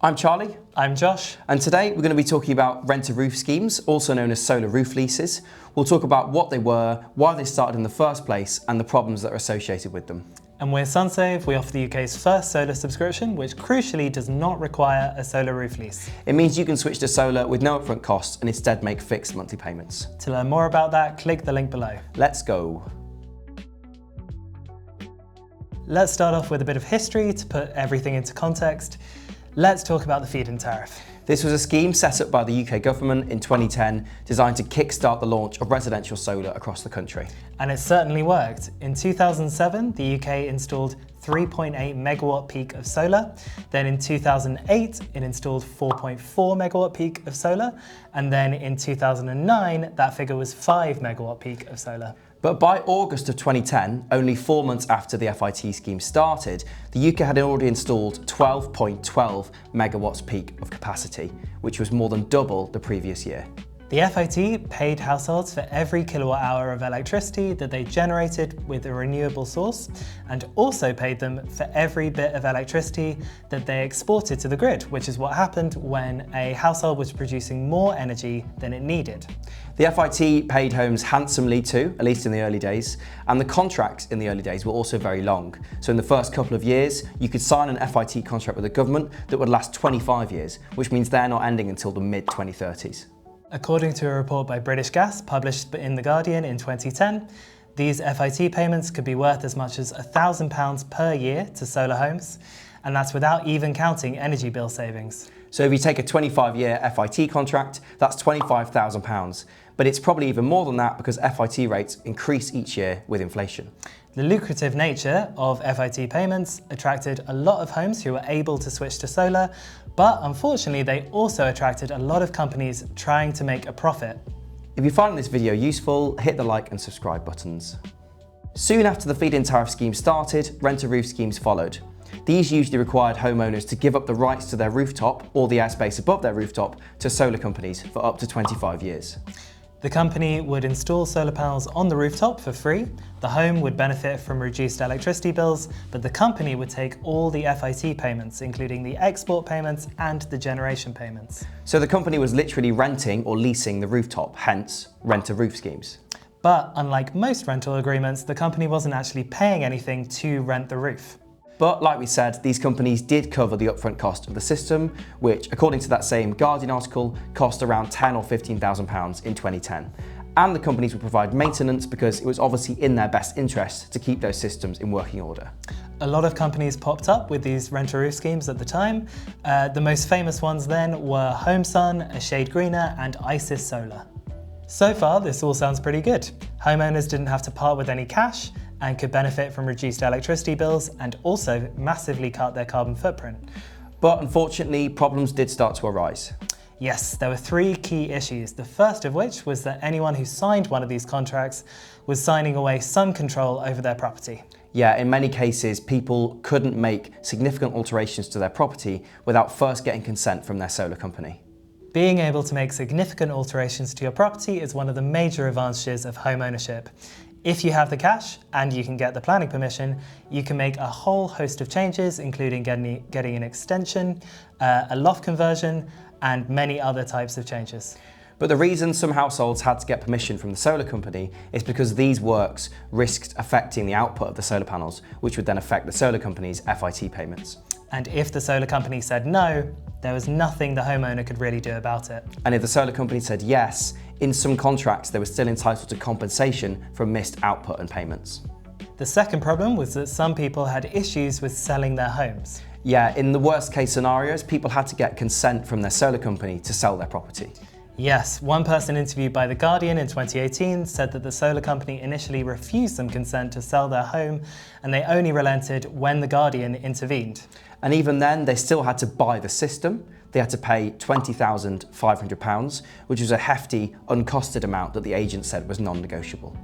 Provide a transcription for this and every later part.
I'm Charlie. I'm Josh. And today we're going to be talking about rent-to-roof schemes, also known as solar roof leases. We'll talk about what they were, why they started in the first place, and the problems that are associated with them. And we're Sunsave. We offer the UK's first solar subscription, which crucially does not require a solar roof lease. It means you can switch to solar with no upfront costs and instead make fixed monthly payments. To learn more about that, click the link below. Let's go. Let's start off with a bit of history to put everything into context. Let's talk about the Feed-in Tariff. This was a scheme set up by the UK government in 2010 designed to kickstart the launch of residential solar across the country. And it certainly worked. In 2007, the UK installed 3.8 megawatt peak of solar. Then in 2008, it installed 4.4 megawatt peak of solar. And then in 2009, that figure was 5 megawatt peak of solar. But by August of 2010, only 4 months after the FIT scheme started, the UK had already installed 12.12 megawatts peak of capacity, which was more than double the previous year. The FIT paid households for every kilowatt hour of electricity that they generated with a renewable source, and also paid them for every bit of electricity that they exported to the grid, which is what happened when a household was producing more energy than it needed. The FIT paid homes handsomely too, at least in the early days, and the contracts in the early days were also very long. So in the first couple of years, you could sign an FIT contract with the government that would last 25 years, which means they're not ending until the mid-2030s. According to a report by British Gas published in The Guardian in 2010, these FIT payments could be worth as much as £1,000 per year to solar homes, and that's without even counting energy bill savings. So if you take a 25-year FIT contract, that's £25,000. But it's probably even more than that because FIT rates increase each year with inflation. The lucrative nature of FIT payments attracted a lot of homes who were able to switch to solar, but unfortunately they also attracted a lot of companies trying to make a profit. If you find this video useful, hit the like and subscribe buttons. Soon after the Feed-in Tariff scheme started, rent-to-roof schemes followed. These usually required homeowners to give up the rights to their rooftop or the airspace above their rooftop to solar companies for up to 25 years. The company would install solar panels on the rooftop for free. The home would benefit from reduced electricity bills, but the company would take all the FIT payments, including the export payments and the generation payments. So the company was literally renting or leasing the rooftop, hence rent-to-roof schemes. But unlike most rental agreements, the company wasn't actually paying anything to rent the roof. But like we said, these companies did cover the upfront cost of the system, which, according to that same Guardian article, cost around £10,000 or £15,000 in 2010. And the companies would provide maintenance because it was obviously in their best interest to keep those systems in working order. A lot of companies popped up with these rent-to-roof schemes at the time. The most famous ones then were HomeSun, A Shade Greener, and ISIS Solar. So far, this all sounds pretty good. Homeowners didn't have to part with any cash and could benefit from reduced electricity bills and also massively cut their carbon footprint. But unfortunately, problems did start to arise. Yes, there were 3 key issues, the first of which was that anyone who signed one of these contracts was signing away some control over their property. Yeah, in many cases, people couldn't make significant alterations to their property without first getting consent from their solar company. Being able to make significant alterations to your property is one of the major advantages of home ownership. If you have the cash and you can get the planning permission, you can make a whole host of changes, including getting an extension, a loft conversion, and many other types of changes. But the reason some households had to get permission from the solar company is because these works risked affecting the output of the solar panels, which would then affect the solar company's FIT payments. And if the solar company said no, there was nothing the homeowner could really do about it. And if the solar company said yes, in some contracts they were still entitled to compensation for missed output and payments. The second problem was that some people had issues with selling their homes. Yeah, in the worst case scenarios, people had to get consent from their solar company to sell their property. Yes, one person interviewed by The Guardian in 2018 said that the solar company initially refused them consent to sell their home, and they only relented when The Guardian intervened. And even then, they still had to buy the system. They had to pay £20,500, which was a hefty, uncosted amount that the agent said was non-negotiable.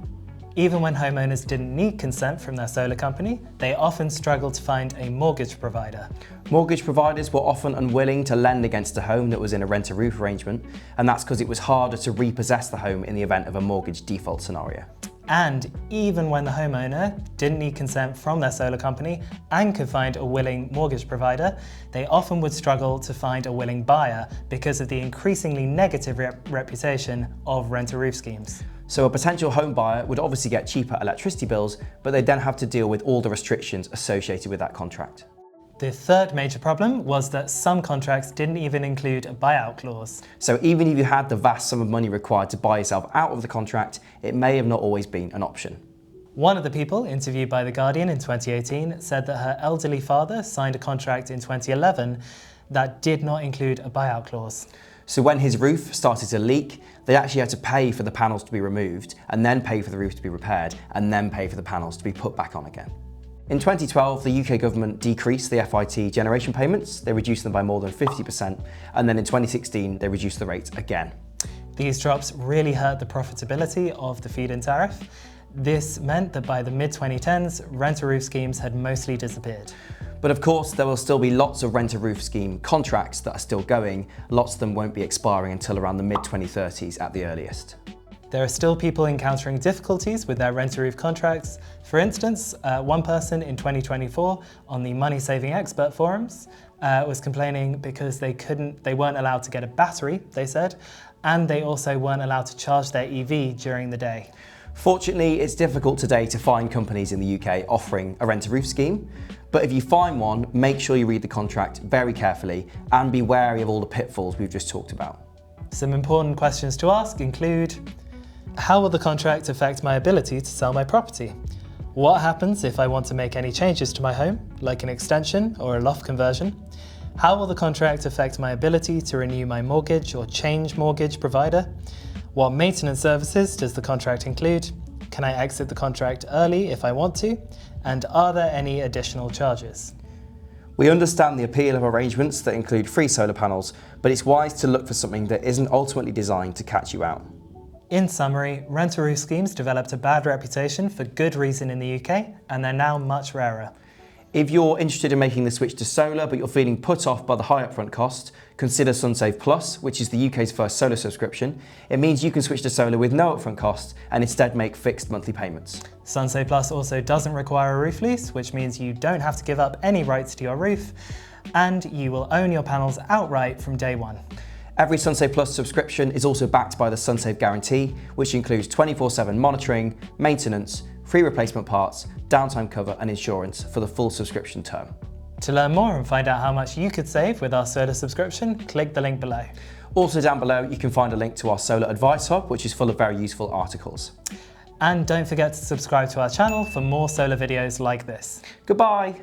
Even when homeowners didn't need consent from their solar company, they often struggled to find a mortgage provider. Mortgage providers were often unwilling to lend against a home that was in a rent-a-roof arrangement, and that's because it was harder to repossess the home in the event of a mortgage default scenario. And even when the homeowner didn't need consent from their solar company and could find a willing mortgage provider, they often would struggle to find a willing buyer because of the increasingly negative reputation of rent-a-roof schemes. So a potential home buyer would obviously get cheaper electricity bills, but they'd then have to deal with all the restrictions associated with that contract. The third major problem was that some contracts didn't even include a buyout clause. So even if you had the vast sum of money required to buy yourself out of the contract, it may have not always been an option. One of the people interviewed by The Guardian in 2018 said that her elderly father signed a contract in 2011 that did not include a buyout clause. So when his roof started to leak, they actually had to pay for the panels to be removed, and then pay for the roof to be repaired, and then pay for the panels to be put back on again. In 2012, the UK government decreased the FIT generation payments. They reduced them by more than 50%, and then in 2016, they reduced the rate again. These drops really hurt the profitability of the feed-in tariff. This meant that by the mid-2010s, rent-a-roof schemes had mostly disappeared. But of course, there will still be lots of rent-a-roof scheme contracts that are still going. Lots of them won't be expiring until around the mid-2030s at the earliest. There are still people encountering difficulties with their rent-a-roof contracts. For instance, one person in 2024 on the Money Saving Expert forums was complaining because they weren't allowed to get a battery, they said, and they also weren't allowed to charge their EV during the day. Fortunately, it's difficult today to find companies in the UK offering a rent-a-roof scheme, but if you find one, make sure you read the contract very carefully and be wary of all the pitfalls we've just talked about. Some important questions to ask include: how will the contract affect my ability to sell my property? What happens if I want to make any changes to my home, like an extension or a loft conversion? How will the contract affect my ability to renew my mortgage or change mortgage provider? What maintenance services does the contract include? Can I exit the contract early if I want to? And are there any additional charges? We understand the appeal of arrangements that include free solar panels, but it's wise to look for something that isn't ultimately designed to catch you out. In summary, rent-a-roof schemes developed a bad reputation for good reason in the UK, and they're now much rarer. If you're interested in making the switch to solar, but you're feeling put off by the high upfront cost, consider Sunsave Plus, which is the UK's first solar subscription. It means you can switch to solar with no upfront cost and instead make fixed monthly payments. Sunsave Plus also doesn't require a roof lease, which means you don't have to give up any rights to your roof, and you will own your panels outright from day one. Every Sunsave Plus subscription is also backed by the Sunsave Guarantee, which includes 24/7 monitoring, maintenance, free replacement parts, downtime cover and insurance for the full subscription term. To learn more and find out how much you could save with our solar subscription, click the link below. Also down below, you can find a link to our Solar Advice Hub, which is full of very useful articles. And don't forget to subscribe to our channel for more solar videos like this. Goodbye!